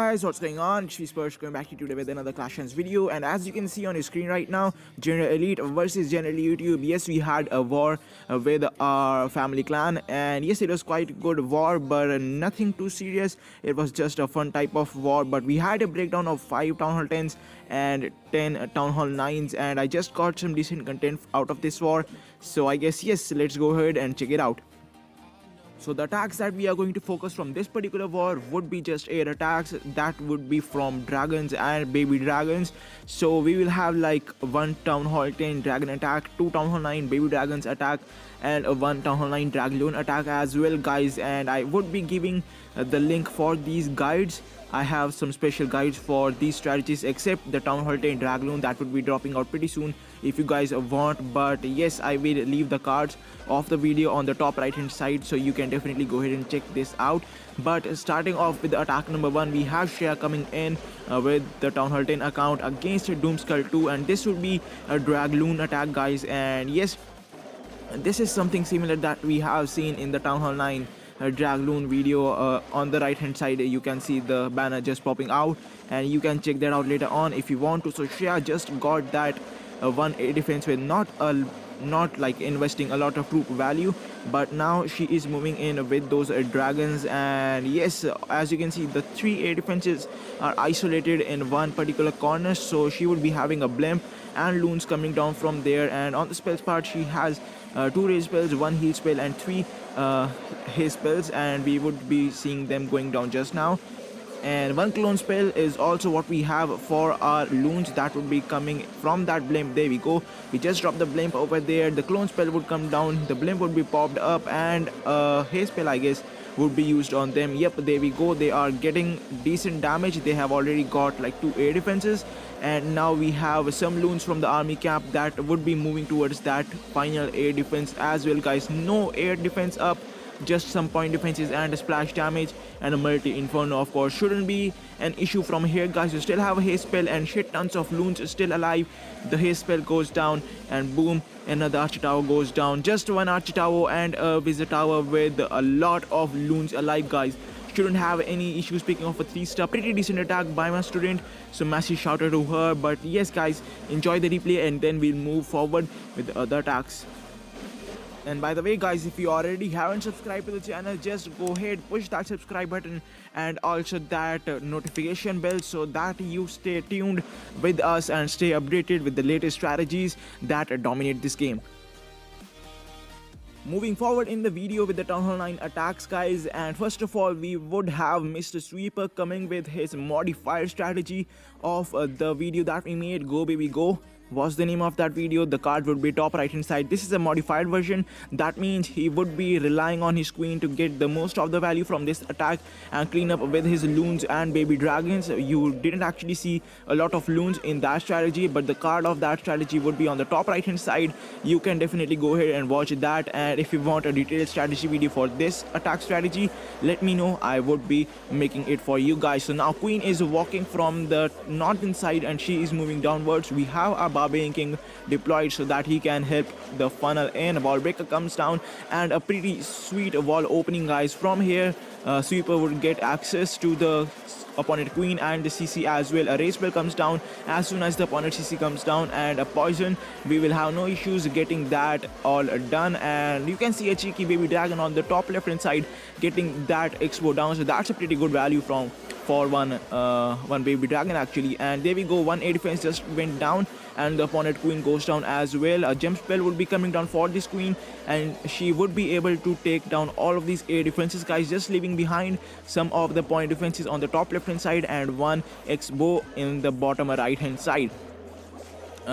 guys, what's going on? It's Sparsh going back to you today with another Clash Hands video, and as you can see on your screen right now, General Elite versus General YouTube. Yes, we had a war with our family clan, and yes, it was quite a good war, but nothing too serious. It was just a fun type of war, but we had a breakdown of 5 Town Hall 10s and 10 Town Hall 9s, and I just got some decent content out of this war, so I guess yes, let's go ahead and check it out. So the attacks that we are going to focus from this particular war would be just air attacks that would be from dragons and baby dragons. So we will have like 1 Town Hall 10 dragon attack, 2 Town Hall 9 baby dragons attack, and a 1 Town Hall 9 dragon attack as well, guys. And I would be giving the link for these guides. I have some special guides for these strategies, except the Town Hall 10 Dragloon that would be dropping out pretty soon if you guys want. But yes, I will leave the cards of the video on the top right hand side, so you can definitely go ahead and check this out. But starting off with attack number 1, we have Shreya coming in with the Town Hall 10 account against Doomskull 2, and this would be a Dragloon attack, guys. And yes, this is something similar that we have seen in the Town Hall 9 Dragloon video. On the right hand side you can see the banner just popping out, and you can check that out later on if you want to. So Shreya just got that 1A defense with not like investing a lot of troop value, but now she is moving in with those dragons. And yes, as you can see, the 3A defenses are isolated in one particular corner, so she would be having a blimp and loons coming down from there. And on the spells part, she has 2 rage spells, 1 heal spell, and 3 haste spells, and we would be seeing them going down just now. And 1 clone spell is also what we have for our loons that would be coming from that blimp. There we go, we just dropped the blimp over there. The clone spell would come down, the blimp would be popped up, and haste spell I guess would be used on them. Yep, there we go, they are getting decent damage. They have already got like 2 air defenses, and now we have some loons from the army camp that would be moving towards that final air defense as well, guys. No air defense up, just some point defenses and a splash damage, and a multi inferno of course shouldn't be an issue from here, guys. You still have a haste spell and shit tons of loons still alive. The haste spell goes down, and boom, another archer tower goes down. Just 1 archer tower and a wizard tower with a lot of loons alive, guys. Shouldn't have any issues picking off a 3-star. Pretty decent attack by my student, so massive shout out to her. But yes, guys, enjoy the replay, and then we'll move forward with the other attacks. And by the way, guys, if you already haven't subscribed to the channel, just go ahead, push that subscribe button and also that notification bell, so that you stay tuned with us and stay updated with the latest strategies that dominate this game. Moving forward in the video with the Town Hall 9 attacks, guys, and first of all we would have Mr. Sweeper coming with his modified strategy of the video that we made. Go baby go was the name of that video. The card would be top right hand side. This is a modified version. That means he would be relying on his queen to get the most of the value from this attack and clean up with his loons and baby dragons. You didn't actually see a lot of loons in that strategy, but the card of that strategy would be on the top right hand side. You can definitely go ahead and watch that, and if you want a detailed strategy video for this attack strategy, let me know. I would be making it for you guys. So now queen is walking from the northern side and she is moving downwards. We have our Barbarian King deployed so that he can help the funnel in. A wall breaker comes down and a pretty sweet wall opening, guys. From here Sweeper would get access to the opponent queen and the CC as well. A rage spell comes down as soon as the opponent CC comes down, and a poison. We will have no issues getting that all done, and you can see a cheeky baby dragon on the top left hand side getting that expo down, so that's a pretty good value for one baby dragon actually. And there we go, 1A defense just went down and the opponent queen goes down as well. A gem spell would be coming down for this queen, and she would be able to take down all of these air defenses, guys, just leaving behind some of the point defenses on the top left hand side and 1 X-bow in the bottom right hand side.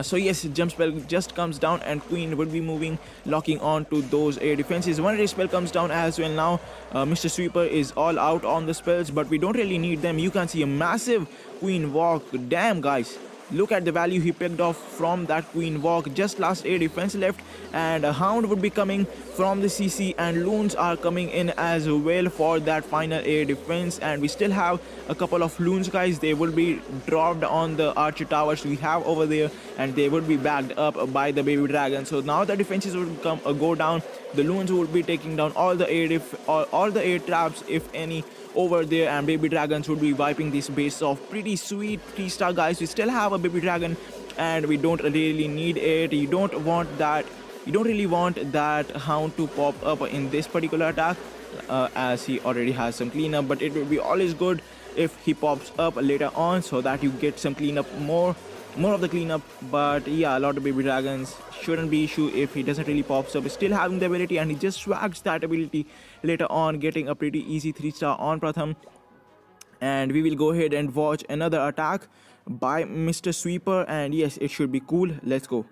So yes, jump spell just comes down and queen would be moving, locking on to those air defenses. 1 rage spell comes down as well. Now Mr. Sweeper is all out on the spells, but we don't really need them. You can see a massive queen walk. Damn, guys, look at the value he picked off from that queen walk. Just last air defense left, and a hound would be coming from the CC, and loons are coming in as well for that final air defense. And we still have a couple of loons, guys. They will be dropped on the archer towers we have over there, and they would be backed up by the baby dragon. So now the defenses would go down. The loons would be taking down all the air traps, if any, over there, and baby dragons would be wiping this base off. Pretty sweet 3-star, guys. We still have a baby dragon, and we don't really need it. You don't really want that hound to pop up in this particular attack, as he already has some cleanup, but it would be always good if he pops up later on so that you get some cleanup, more of the cleanup. But yeah, a lot of baby dragons shouldn't be issue if he doesn't really pops up, still having the ability, and he just swags that ability later on, getting a pretty easy 3-star on Pratham. And we will go ahead and watch another attack by Mr. Sweeper, and yes, it should be cool. Let's go.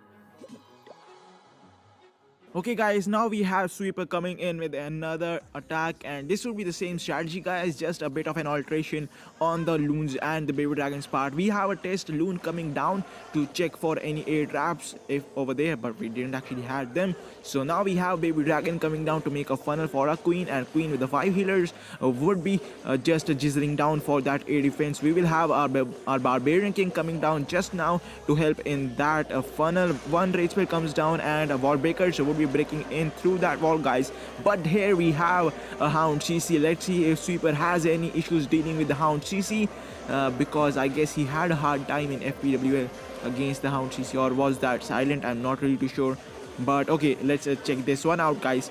Okay guys, now we have Sweeper coming in with another attack, and this will be the same strategy, guys, just a bit of an alteration on the loons and the baby dragons part. We have a test loon coming down to check for any air traps if over there, but we didn't actually have them. So now we have baby dragon coming down to make a funnel for a queen, and queen with the 5 healers would be just jizzling down for that air defense. We will have our barbarian king coming down just now to help in that funnel. One rage spell comes down, and a wall breaker would be breaking in through that wall, guys. But here we have a hound CC. Let's see if Sweeper has any issues dealing with the hound CC, because I guess he had a hard time in FPWL against the hound CC, or was that silent? I'm not really too sure. But okay, let's check this one out, guys.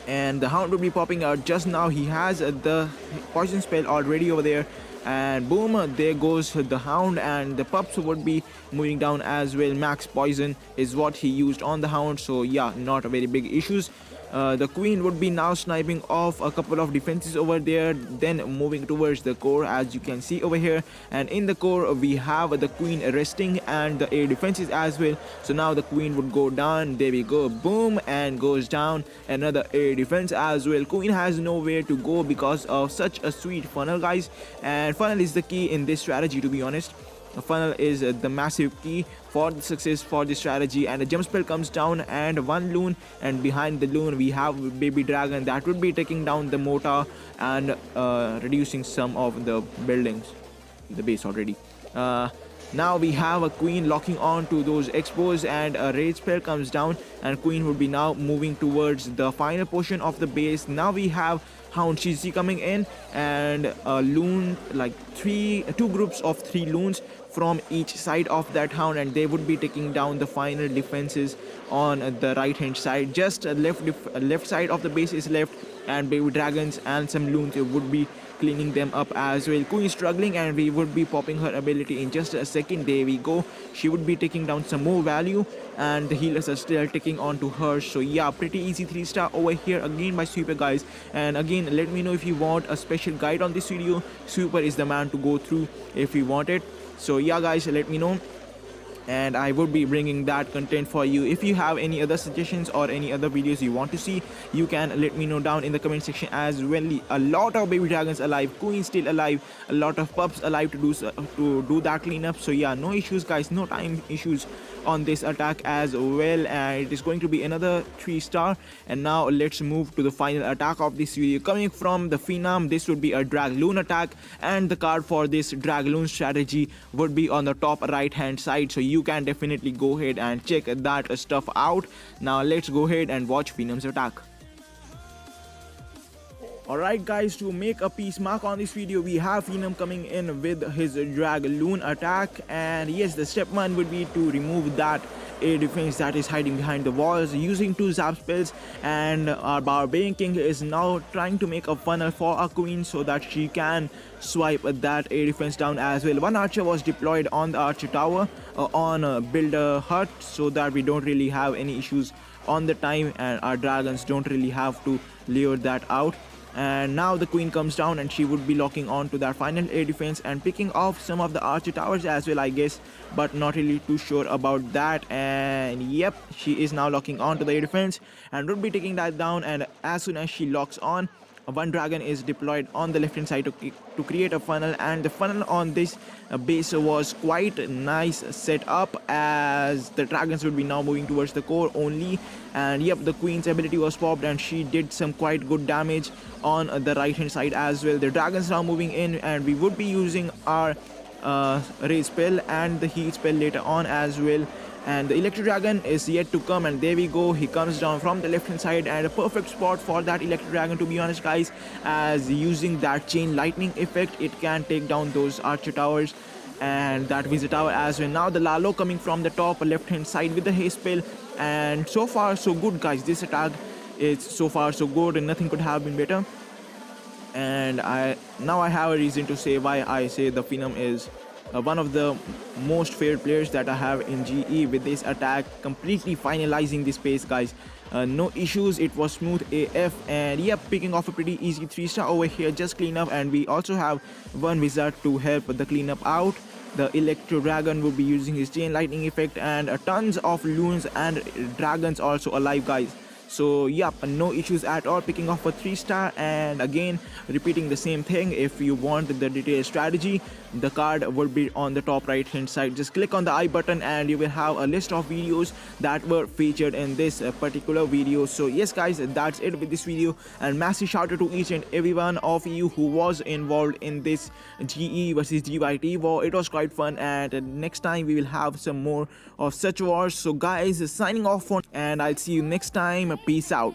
And the hound will be popping out just now. He has the poison spell already over there, and boom, there goes the hound, and the pups would be moving down as well. Max poison is what he used on the hound, so yeah, not a very big issues. The queen would be now sniping off a couple of defenses over there, then moving towards the core, as you can see over here. And in the core we have the queen resting and the air defenses as well. So now the queen would go down. There we go, boom, and goes down. Another air defense as well. Queen has nowhere to go because of such a sweet funnel, guys, and funnel is the key in this strategy, to be honest. The funnel is the massive key for the success for this strategy. And the jump spell comes down, and one loon, and behind the loon we have baby dragon that would be taking down the mortar and reducing some of the buildings, the base already. Now we have a queen locking on to those expos, and a rage spell comes down, and queen would be now moving towards the final portion of the base. Now we have hound CC coming in, and a loon, like two groups of 3 loons from each side of that hound, and they would be taking down the final defenses on the right hand side. Just left side of the base is left, and baby dragons and some loons would be cleaning them up as well. Queen is struggling, and we would be popping her ability in just a second. There we go, she would be taking down some more value, and the healers are still taking on to her. So yeah, pretty easy 3-star over here again by Sweeper, guys. And again, let me know if you want a special guide on this video. Sweeper is the man to go through if you want it. So yeah, guys, let me know, and I would be bringing that content for you. If you have any other suggestions or any other videos you want to see, you can let me know down in the comment section as well. A lot of baby dragons alive, queen still alive, a lot of pups alive to do that cleanup. So yeah, no issues, guys, no time issues on this attack as well. And it is going to be another 3-star. And now let's move to the final attack of this video, coming from the Phenom. This would be a Dragloon attack, and the card for this Dragloon strategy would be on the top right hand side, so you can definitely go ahead and check that stuff out. Now let's go ahead and watch Phenom's attack. Alright guys, to make a peace mark on this video, we have Phenom coming in with his Dragloon attack. And yes, the step 1 would be to remove that air defense that is hiding behind the walls using 2 zap spells. And our barbarian king is now trying to make a funnel for our queen so that she can swipe that air defense down as well. One archer was deployed on the archer tower on builder hut, so that we don't really have any issues on the time, and our dragons don't really have to lure that out. And now the queen comes down, and she would be locking on to that final air defense and picking off some of the archer towers as well, I guess, but not really too sure about that. And yep, she is now locking on to the air defense and would be taking that down. And as soon as she locks on, one dragon is deployed on the left hand side to create a funnel. And the funnel on this base was quite nice set up, as the dragons would be now moving towards the core only. And yep, the queen's ability was popped, and she did some quite good damage on the right hand side as well. The dragons now moving in, and we would be using our raise spell and the heal spell later on as well. and the Electro Dragon is yet to come, and there we go, he comes down from the left hand side, and a perfect spot for that Electro Dragon, to be honest guys, as using that chain lightning effect it can take down those archer towers and that wizard tower as well. Now the Lalo coming from the top left hand side with the haste spell, and so far so good guys, this attack is so far so good and nothing could have been better. And now I have a reason to say why I say the Phenom is one of the most favorite players that I have in GE, with this attack completely finalizing this pace guys. No issues, it was smooth AF, and yeah, picking off a pretty easy 3-star over here, just clean up. And we also have one wizard to help the cleanup out. The Electro Dragon will be using his chain lightning effect, and tons of loons and dragons also alive guys. So yeah, no issues at all, picking off a 3-star. And again repeating the same thing, if you want the detailed strategy, the card will be on the top right hand side. Just click on the I button and you will have a list of videos that were featured in this particular video. So yes guys, that's it with this video, and massive shout out to each and every one of you who was involved in this GE versus GYT war. It was quite fun, and next time we will have some more of such wars. So guys, signing off, and I'll see you next time. Peace out.